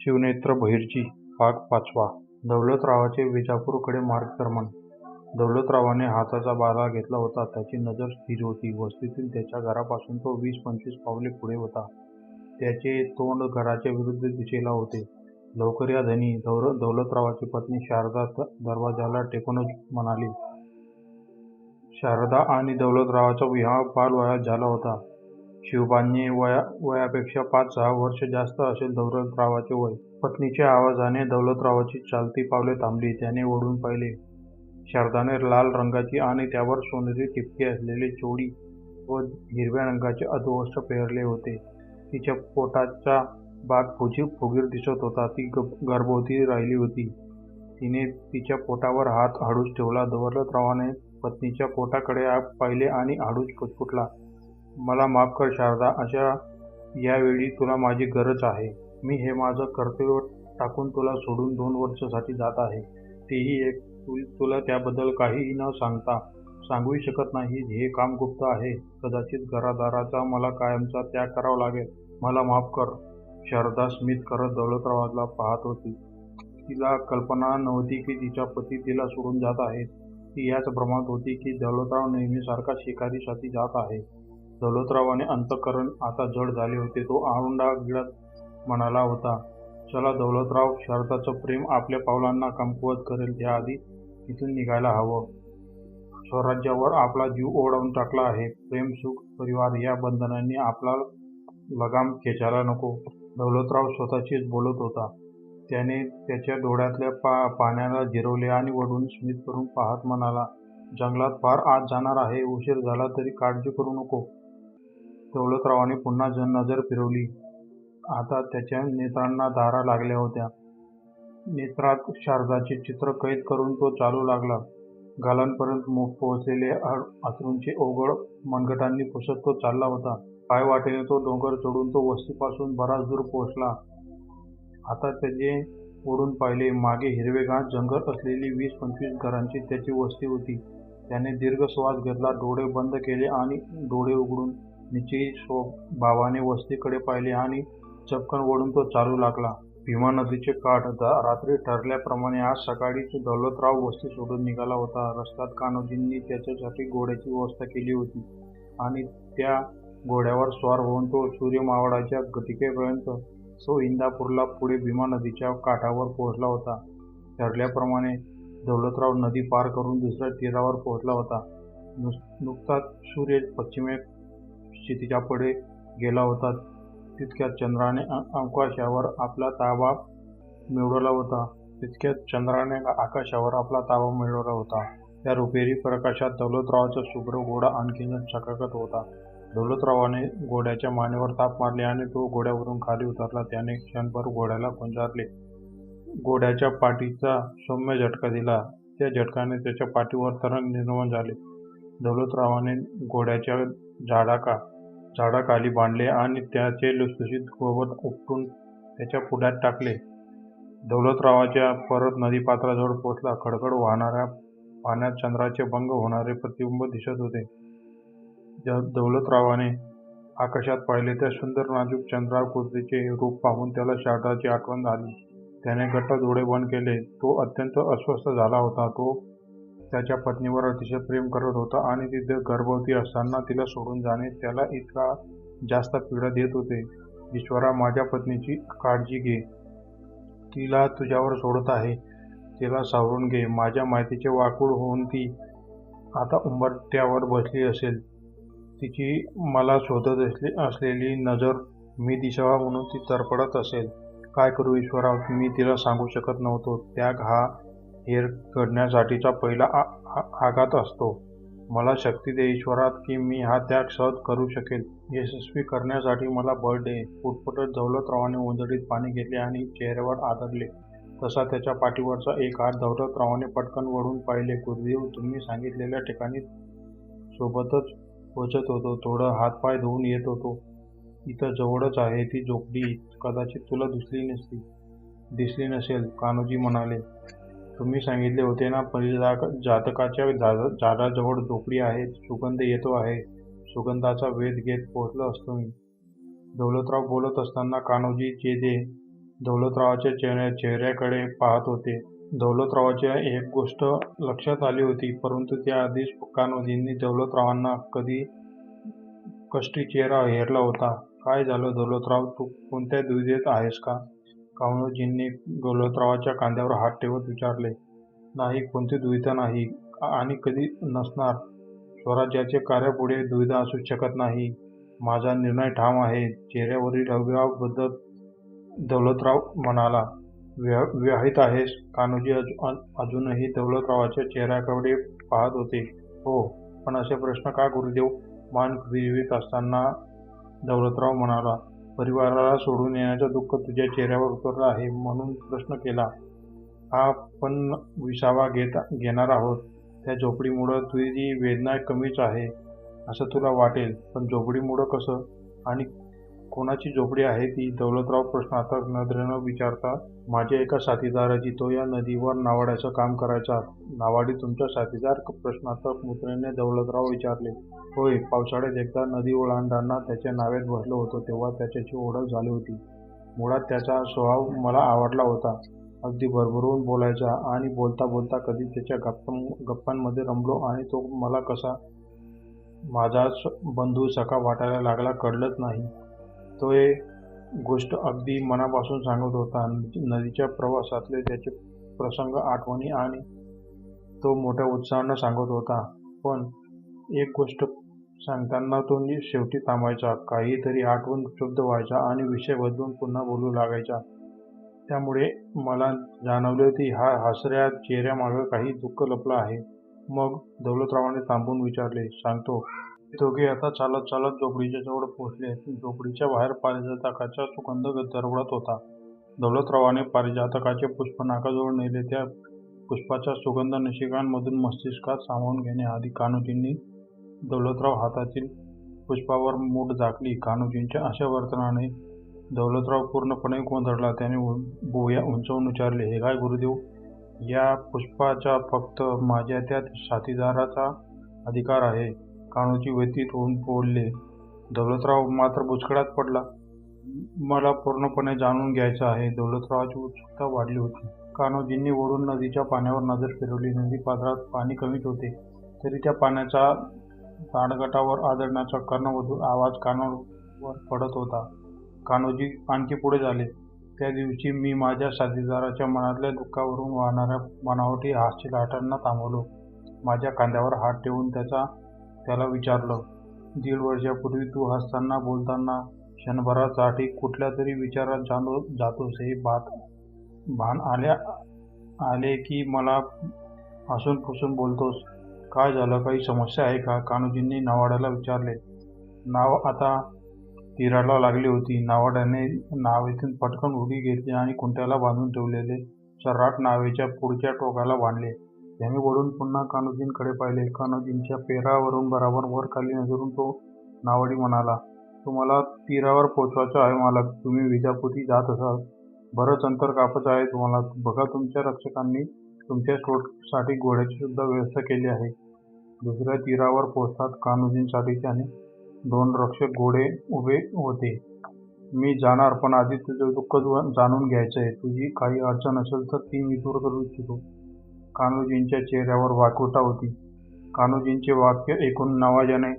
शिवनेत्र बहिर्जी भाग 5. दौलतरावाचे विजापूरकडे मार्गक्रमण. दौलतरावाने हाताचा बाधा घेतला होता. त्याची नजर स्थिर होती. वस्तीतील त्याच्या घरापासून तो 20-25 पावले पुढे होता. त्याचे तोंड घराच्या विरुद्ध दिशेला होते. लवकर या धनी, दौलतरावाची पत्नी शारदा दरवाजाला टेकूनच म्हणाली. शारदा आणि दौलतरावाचा विवाह बालवयात झाला होता. शिवबांनी वयापेक्षा 5-6 वर्ष जास्त असेल दौलतरावाचे वय. पत्नीच्या आवाजाने दौलतरावाची चालती पावले थांबली. त्याने वळून पाहिले. शारदाने लाल रंगाची आणि त्यावर सोनेरी टिपके असलेली चोळी व हिरव्या रंगाचे अधोवस्त्र पेरले होते. तिच्या पोटाचा भाग फुगीर दिसत होता. ती गर्भवती राहिली होती. तिने तिच्या पोटावर हात हळूच ठेवला. दौलतरावाने पत्नीच्या पोटाकडे पाहिले आणि हळूच पुटपुटला. मला माफ कर शारदा, अशा यावेळी तुला माझी गरज आहे. मी हे माझं कर्तव्य टाकून तुला सोडून 2 वर्षासाठी जात आहे. तेही एक. तुला त्याबद्दल काहीही न सांगूही शकत नाही. हे काम गुप्त आहे. कदाचित घरादाराचा मला कायमचा त्याग करावा लागेल. मला माफ कर. शारदा स्मित करत दौलतरावाला पाहत होती. तिला कल्पना नव्हती की तिचा पती तिला सोडून जात आहे. ती याच भ्रमात होती की दौलतराव नेहमीसारखा शिकारीसाठी जात आहे. दौलतरावाने अंतःकरण आता जड झाले होते. तो आरुंडा गिळत म्हणाला होता, चला दौलतराव, शारदाचं प्रेम आपल्या पावलांना कमकुवत करेल. त्याआधी इथून निघायला हवं. स्वराज्यावर आपला जीव ओढावून टाकला आहे. प्रेम, सुख, परिवार या बंधनांनी आपला लगाम खेचायला नको. दौलतराव स्वतःशीच बोलत होता. त्याने त्याच्या डोळ्यातल्या पाण्याला जिरवले आणि वळून स्मित करून पाहत म्हणाला, जंगलात फार आत जाणार आहे. उशीर झाला तरी काळजी करू नको. दौलतरावाने पुन्हा नजर फिरवली. आता त्याच्या नेत्रांना धारा लागल्या होत्या. नेत्रात शारदाचे चित्र कैद करून तो चालू लागला. गालांपर्यंत पोहोचलेले अश्रूंचे ओघळ मनगटांनी पुसत तो चालला होता. पायवाटेने तो डोंगर चढून तो वस्तीपासून बराच दूर पोहोचला. आता त्याने वळून पाहिले. मागे हिरवेगार जंगल असलेली 20-25 घरांची त्याची वस्ती होती. त्याने दीर्घ श्वास घेतला. डोळे बंद केले आणि डोळे उघडून निश्चयी भावाने वस्तीकडे पाहिले आणि चपकन वळून तो चालू लागला. भीमा नदीचे काठ. रात्री ठरल्याप्रमाणे आज सकाळीच दौलतराव वस्ती सोडून निघाला होता. रस्त्यात कान्होजींनी त्याच्यासाठी घोड्याची व्यवस्था केली होती आणि त्या घोड्यावर स्वार होऊन तो सूर्यमावळाच्या गतिकेपर्यंत इंदापूरला पुढे भीमा नदीच्या काठावर पोहोचला होता. ठरल्याप्रमाणे दौलतराव नदी पार करून दुसऱ्या तीरावर पोहोचला होता. नुकताच सूर्य पश्चिमेस क्षितिजापुढे गेला होता. तितक्यात चंद्राने आकाशावर आपला ताबा मिळवला होता. त्या रुपेरी प्रकाशात दौलतरावाचा शुभ्र घोडा आणखीनच चकाकत होता. दौलतरावाने घोड्याच्या मानेवर ताप मारले आणि तो घोड्यावरून खाली उतरला. त्याने क्षणभर घोड्याला पंजारले. घोड्याच्या पाठीचा सौम्य झटका दिला. त्या झटक्याने त्याच्या पाठीवर तरंग निर्माण झाले. दौलतरावाने घोड्याच्या झाडाखाली बांधले आणि त्याचे लुसलुशीत गवत उपटून त्याच्या पुढ्यात टाकले. दौलतरावाच्या परत नदीपात्राजवळ पोहोचला. खडखड वाहणाऱ्या पाण्यात चंद्राचे भंग होणारे प्रतिबिंब दिसत होते. दौलतरावाने आकाशात पाहिले. त्या सुंदर नाजूक चंद्राकृतीचे रूप पाहून त्याला शारदाची आठवण आली. त्याने घट्ट डोळे बंद केले. तो अत्यंत अस्वस्थ झाला होता. तो त्याच्या पत्नीवर अतिशय प्रेम करत होता आणि ती गर्भवती असताना तिला सोडून जाणे त्याला इतका जास्त पीडा देत होते. ईश्वरा, माझ्या पत्नीची काळजी घे. तिला तुझ्यावर सोडत आहे. तिला सावरून घे. माझ्या माहितीचे वाकूळ होऊन ती आता उंबरठ्यावर बसली असेल. तिची मला शोधत असलेली नजर मी दिसावा म्हणून ती तरफडत असेल. काय करू ईश्वरा? मी तिला सांगू शकत नव्हतो. त्याग हा हेर घडण्यासाठीचा पहिला आघात असतो. मला शक्ती दे ईश्वरा की मी हा त्याग सहज करू शकेल. यशस्वी करण्यासाठी मला बळ दे. पुटपुटत दौलतरावाने ओंजळीत पाणी घेतले आणि चेहऱ्यावर आदळले. तसा त्याच्या पाठीवरचा एक हात दौलतरावाने पटकन वळून पाहिले. गुरुदेव, तुम्ही सांगितलेल्या ठिकाणी सोबतच पोचत होतो. थोडं हातपाय धुवून येत होतो. इथं जवळच आहे ती झोपडी. कदाचित तुला दिसली नसेल. कान्होजी म्हणाले, तुम्ही सांगितले होते ना, जातकाच्या झाडाजवळ झोपडी आहे. सुगंध येतो आहे. सुगंधाचा वेध घेत पोहोचलो असतो मी. दौलतराव बोलत असताना कान्होजी दौलतरावाच्या चेहऱ्याकडे पाहत होते. दौलतरावाच्या एक गोष्ट लक्षात आली होती, परंतु त्याआधीच कान्होजींनी दौलतरावांना कधी कष्टी चेहरा हेरला होता. "काय झालं दौलतराव, तू कोणत्या दुविधेत आहेस का?" कान्होजींनी दौलतरावाच्या खांद्यावर हात ठेवत विचारले. "नाही, कोणती दुविधा नाही आणि कधी नसणार. स्वराज्याच्या कार्यापुढे दुविधा असू शकत नाही. माझा निर्णय ठाम आहे." चेहऱ्यावरील हावभाव बदलत दौलतराव म्हणाला. "विवाहित आहेस?" कान्होजी अजूनही दौलतरावाच्या चेहऱ्याकडे पाहत होते. "हो." "पण असे प्रश्न का गुरुदेव?" मान फिरवीत असताना दौलतराव म्हणाला. "परिवाराला सोडून येण्याचं दुःख तुझ्या चेहऱ्यावर उतरलं आहे म्हणून प्रश्न केला. आपण विसावा घेणार आहोत. त्या झोपडीमुळं तुझी वेदना कमीच आहे असं तुला वाटेल, पण झोपडीमुळं कसं? आणि कोणाची झोपडी आहे ती?" दौलतराव प्रश्नार्थक नजरेनं विचारता. "माझ्या एका साथीदाराची. तो या नदीवर नावाड्याचं काम करायचा." "नावाडी तुमचा साथीदार?" प्रश्नार्थक मुद्रेने दौलतराव विचारले. "होय, पावसाळ्यात एकदा नदी ओलांडताना त्याच्या नावेत बसलो होतो तेव्हा त्याच्याशी ओळख झाली होती. मुळात त्याचा स्वभाव मला आवडला होता. अगदी भरभरून बोलायचा आणि बोलता बोलता कधी त्याच्या गप्पांमध्ये रमलो आणि तो मला कसा माझाच बंधू सखा वाटायला लागला कळलंच नाही. तो एक गोष्ट अगदी मनापासून सांगत होता. नदीच्या प्रवासातले त्याचे प्रसंग, आठवणी आणि तो मोठ्या उत्साहानं सांगत होता. पण एक गोष्ट सांगताना तो शेवटी थांबायचा. काहीतरी आठवून स्तब्ध व्हायचा आणि विषय बदलून पुन्हा बोलू लागायचा. त्यामुळे मला जाणवलं की ह्या हसऱ्या चेहऱ्यामागं काही दुःख लपलं आहे." "मग?" दौलतरावाने थांबून विचारले. "सांगतो." ते दोघे आता चालत चालत झोपडीच्या जवळ पोहोचले. झोपडीच्या बाहेर पारिजातकाचा सुगंध दरवळत होता. दौलतरावाने पारिजातकाचे पुष्प नाकाजवळ नेले. त्या पुष्पाचा सुगंध नशिकांमधून मस्तिष्कात सामावून घेण्याआधी कान्होजींनी दौलतराव हातातील पुष्पावर मूठ झाकली. कान्होजींच्या अशा वर्तनाने दौलतराव पूर्णपणे गोंधळला. त्याने भुवया उंचावून विचारले, "हे काय गुरुदेव? या पुष्पाचा फक्त माझ्या त्या साथीदाराचा अधिकार आहे." कान्होजी व्यथित होऊन बोलले. दौलतराव मात्र बुचकळ्यात पडला. "मला पूर्णपणे जाणून घ्यायचं आहे." दौलतरावाची उत्सुकता वाढली होती. कान्होजींनी वळून नदीच्या पाण्यावर नजर फिरवली. नदीपात्रात पाणी कमीच होते, तरी त्या पाण्याचा दांडगटावर आदळण्याचा कर्णवधू आवाज कानावर पडत होता. कान्होजी आणखी पुढे झाले. "त्या दिवशी मी माझ्या साथीदाराच्या मनातल्या दुःखावरून वाहणाऱ्या बनावटी हास्यलाटांना थांबवलं." माझ्या खांद्यावर हात ठेवून त्याला विचारलं, "1.5 वर्षापूर्वी तू हसताना बोलताना क्षणभरासाठी कुठल्या तरी विचारात जातोस हे भान आले की मला हसून फुसून बोलतोस? काय झालं? काही समस्या आहे का?" कान्होजींनी नावाड्याला विचारले. नाव आता तीराला लागली होती. नावाड्याने नावेतून पटकन उडी घेतली आणि खुंट्याला बांधून ठेवलेले सर्राट नावेच्या पुढच्या टोकाला बांधले. त्याने वळून पुन्हा कान्होजींकडे पाहिले. कान्होजींच्या पेरावरून बराबर वर खाली नजरून तो नावाडी म्हणाला, "तुम्हाला तीरावर पोचवायचं आहे मालक. तुम्ही विजापुरी जात असाल. बरंच अंतर कापायचं आहे तुम्हाला. बघा, तुमच्या रक्षकांनी तुमच्या साठी घोड्याची सुद्धा व्यवस्था केली आहे." दुसऱ्या तीरावर पोचताच कान्होजींसाठी त्याने 2 रक्षक घोडे उभे होते. "मी जाणार, पण आधी तुझं दुःख जाणून घ्यायचंय. तुझी काही अडचण असेल तर ती मी दूर करू इच्छितो." कान्होजींच्या चेहऱ्यावर व्याकुळता होती. कान्होजींचे वाक्य ऐकून नवाजाने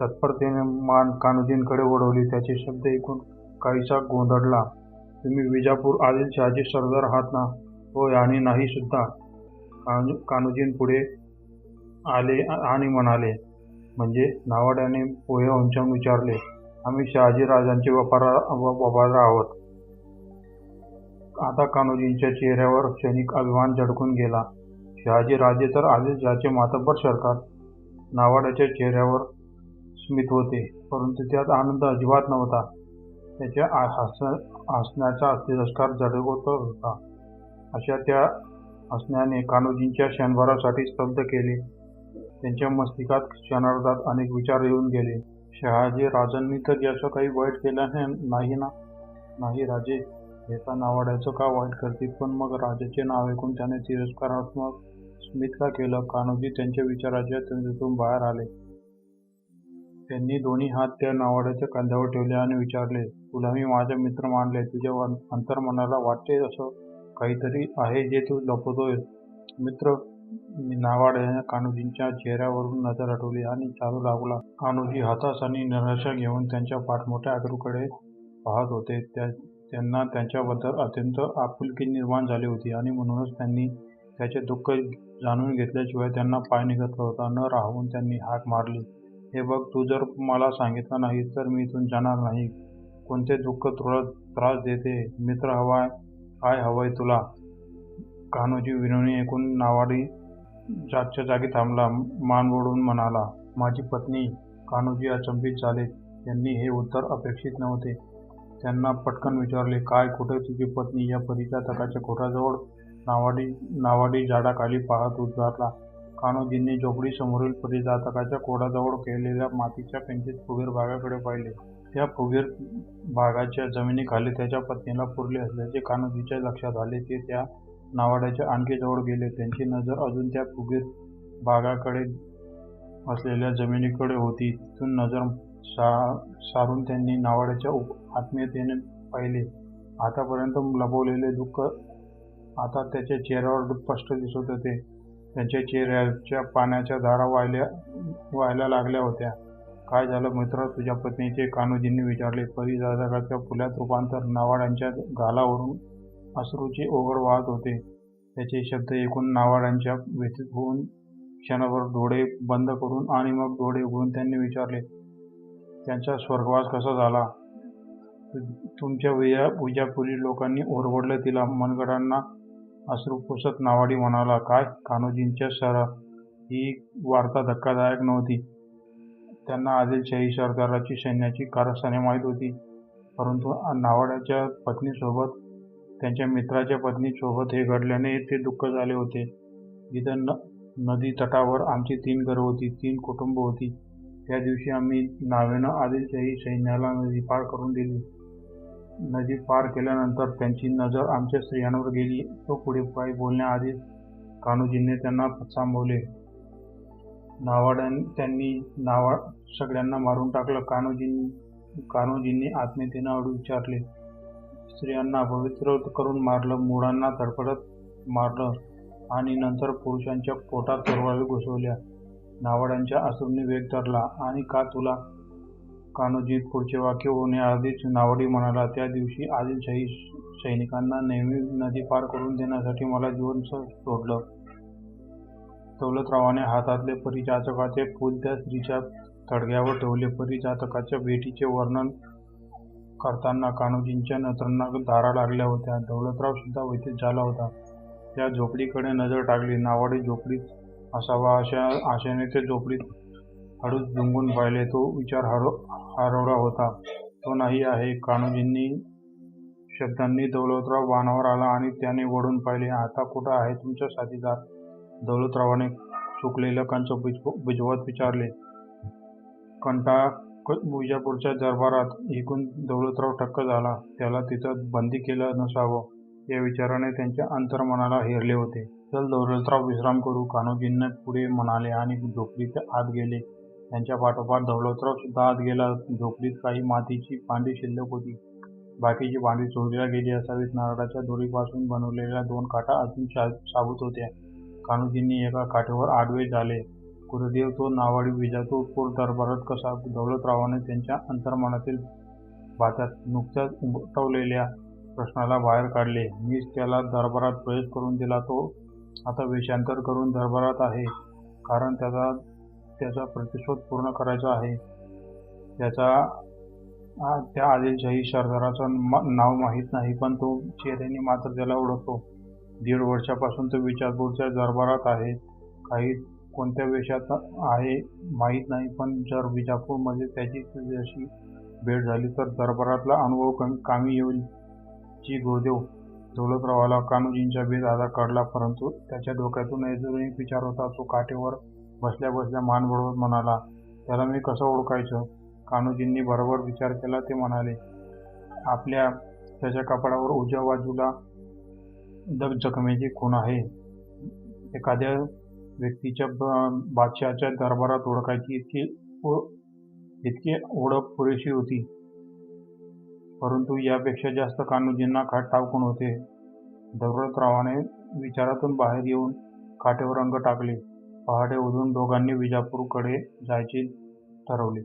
तत्परतेने मान कान्होजींकडे वळवली. त्याचे शब्द ऐकून काहीसा गोंधळला. "तुम्ही विजापूर आदिलशहाचे सरदार आहात ना?" "होय आणि नाही सुद्धा." कान्होजींपुढे आले आणि म्हणाले. "म्हणजे?" नावाड्याने भुवया उंचावून विचारले. "आम्ही शहाजी राजांचे वफादार आहोत." आता कान्होजींच्या चेहऱ्यावर क्षणिक अभिमान झळकून गेला. "शहाजी राजे तर आदिलशहाचे मातब्बर सरकार." नावाड्याच्या चेहऱ्यावर स्मित होते, परंतु त्यात आनंद अजिबात नव्हता. त्याच्या हसण्याचा तिरस्कार झळकत होता. अशा त्या हसण्याने कान्होजींच्या क्षणभरासाठी स्तब्ध केले. त्यांच्या मस्तिष्कात क्षणार्धात अनेक विचार येऊन गेले. "शहाजी राजांनी तर याचं काही वाईट केलं नाही ना?" "नाही राजे." "एका नावाड्याचं का वाईट करतील? पण मग राजाचे नाव ऐकून त्याने तिरस्कारात्मक स्मित का केलं?" कान्होजी त्यांच्या विचाराच्या तंद्रीतून बाहेर आले. त्यांनी दोन्ही हात त्या नावाड्याच्या खांद्यावर ठेवले आणि विचारले, तुला मी माझा मित्र मानले. तुझ्या अंतर्मनाला वाटते असं काहीतरी आहे जे तू लपवतोय मित्र. नावाड्याने कान्होजींच्या चेहऱ्यावरून नजर हटवली आणि चालू लागला. कान्होजी हताश आणि निराशा घेऊन त्यांच्या पाठमोठ्या आतरूकडे पाहत होते. त्यांना त्यांच्याबद्दल अत्यंत आपुलकी निर्माण झाली होती आणि म्हणूनच त्यांनी त्याचे दुःख जाणून घेतल्याशिवाय त्यांना पाय निघत होता न राहून त्यांनी हाक मारली, हे बघ, तू जर मला सांगितलं नाही तर मी इथून जाणार नाही. कोणते दुःख तुला त्रास देते मित्र? हवाय काय हवंय तुला? कान्होजी विनोनी ऐकून नावाडी जागच्या जागी थांबला. मान वळवून म्हणाला, माझी पत्नी. कान्होजी अचंबित झाले. त्यांनी हे उत्तर अपेक्षित नव्हते. त्यांना पटकन विचारले, काय, कुठे तुझी पत्नी? या परिचारकाच्या खोट्याजवळ नावाडी झाडाखाली पाहत उद्गारला. कान्होजींनी झोपडी समोरील परिचारकाच्या कोडाजवळ केलेल्या मातीच्या पेंटीत फुगीर भागाकडे पाहिले. त्या फुगीर भागाच्या जमिनीखाली त्याच्या पत्नीला पुरले असल्याचे कान्होजीच्या लक्षात आले. ते त्या नावाड्याच्या आणखी जवळ गेले. त्यांची नजर अजून त्या फुगीर भागाकडे असलेल्या जमिनीकडे होती. तिथून नजर सारून त्यांनी नावाड्याच्या आत्मीयतेने पाहिले. आतापर्यंत लपवलेले दुःख आता त्याच्या चेहऱ्यावर स्पष्ट दिसत होते. त्यांच्या चेहऱ्याच्या पाण्याच्या धारा व्हायला लागल्या होत्या. काय झालं मित्र तुझ्या पत्नीचे? कान्होजींनी विचारले. परिचारकाच्या फुल्यात रूपांतर. नावाड्यांच्या गालावरून अश्रूचे ओघळ वाहत होते. त्याचे शब्द ऐकून नावाड्यांच्या व्यथित होऊन क्षणभर डोळे बंद करून आणि मग डोळे उघडून त्यांनी विचारले, त्यांचा स्वर्गवास कसा झाला? तुमच्या विजापुरी लोकांनी ओरबडलं तिला. मनगटांना अश्रू पुसत नावाडी म्हणाला. काय? कान्होजींच्या ही वार्ता धक्कादायक नव्हती. त्यांना आदिलशाही सरदाराची सैन्याची कारस्थाने माहीत होती, परंतु नावाड्याच्या पत्नीसोबत, त्यांच्या मित्राच्या पत्नीसोबत हे घडल्याने ते दुःख झाले होते. इथं नदी तटावर आमची 3 घरं होती, 3 कुटुंब होती. त्या दिवशी आम्ही नावेनं आदिलशाही सैन्याला नदी पार करून दिली. नदी पार केल्यानंतर त्यांची नजर आमच्या स्त्रियांवर गेली. तो पुढे काही बोलण्याआधीच कान्होजींनी त्यांना थांबवले. त्यांनी सगळ्यांना मारून टाकलं. कान्होजींनी आत्मीयतेनं हळू विचारले. स्त्रियांना अपवित्र करून मारलं, मुलांना तडफडत मारलं आणि नंतर पुरुषांच्या पोटात तलवारी घुसवल्या. नावाड्यांच्या अश्रूंनी वेग धरला. आणि का तुला? कान्होजी पुढचे वाक्य होण्याआधीच नावाडी म्हणाला, त्या दिवशी आदिलशाही सैनिकांना नेहमी नदी पार करून देण्यासाठी मला जीवन सोडलं. दौलतरावाने हातातले परिचारकाचे फूल त्या स्त्रीच्या थडग्यावर ठेवले. परिचारकाच्या भेटीचे वर्णन करताना कान्होजींच्या नेत्रांना धारा लागल्या होत्या. दौलतराव सुद्धा व्यथित झाला होता. त्या झोपडीकडे नजर टाकली. नावाडी झोपडीत असावा अशा आशेने ते झोपडीत हळूच झुंगून पाहिले. तो विचार हरवला होता. तो नाही आहे. कान्होजींनी शब्दांनी दौलतराव भानावर आला आणि त्याने वळून पाहिले. आता कुठं आहे तुमचा साथीदार? दौलतरावाने सुकलेलं कंच बुजवत विचारले. कंटाळा विजापूरच्या दरबारात. ऐकून दौलतराव ठक्क झाला. त्याला तिथं बंदी केलं नसावं या विचाराने त्यांच्या अंतर्मनाला हेरले होते. चल दौलतराव, विश्राम करू, कान्होजींनी पुढे म्हणाले आणि झोपडीच्या आत गेले. त्यांच्या पाठोपाठ दौलतराव सुद्धा आत गेला. झोपडीत काही मातीची भांडी शिल्लक होती. बाकीची भांडी चोरीला गेली असावीत. नारळाच्या दोरीपासून बनवलेल्या 2 काठा अजून साबूत होत्या. कान्होजींनी एका काठीवर आडवे झाले. गुरुदेव, तो नावाडी विजापूर दरबारात कसा? दौलतरावाने त्यांच्या अंतर्मनातील भात्यात नुकत्याच उमटवलेल्या प्रश्नाला बाहेर काढले. मीच त्याला दरबारात प्रवेश करून दिला. तो आता वेषांतर करून दरबारात आहे, कारण त्याचा प्रतिशोध पूर्ण करायचा आहे. त्या आदिलशाही सरदाराचं नाव माहीत नाही, पण तो चेहऱ्याने मात्र त्याला ओळखतो. 1.5 वर्षापासून तो विजापूरच्या दरबारात आहे. कोणत्या वेशात आहे माहीत नाही, पण जर विजापूरमध्ये त्याची तुझ्याशी भेट झाली तर दरबारातला अनुभव कामी येईल. जी गुरुदेव. दौलतरावाला कान्होजींचा भेद आता कळला, परंतु त्याच्या डोक्यातून अजून एक विचार होता. तो काठीवर बसल्या बसल्या मान वळवत म्हणाला, त्याला मी कसं ओळखायचं? कान्होजींनी बरोबर विचार केला. ते म्हणाले, त्याच्या कपाळावर उजव्या बाजूला जखमेची खूण आहे. एखाद्या व्यक्तीच्या बादशहाच्या दरबारात ओळखायची इतकी इतकी ओळख पुरेशी होती, परंतु यापेक्षा जास्त कान्होजींना ठाऊक नव्हते. दौलतरावाने विचारातून बाहेर येऊन काठीवर अंग टाकले. पहाटे उठून दोघांनी विजापूरकडे जायचे ठरवले.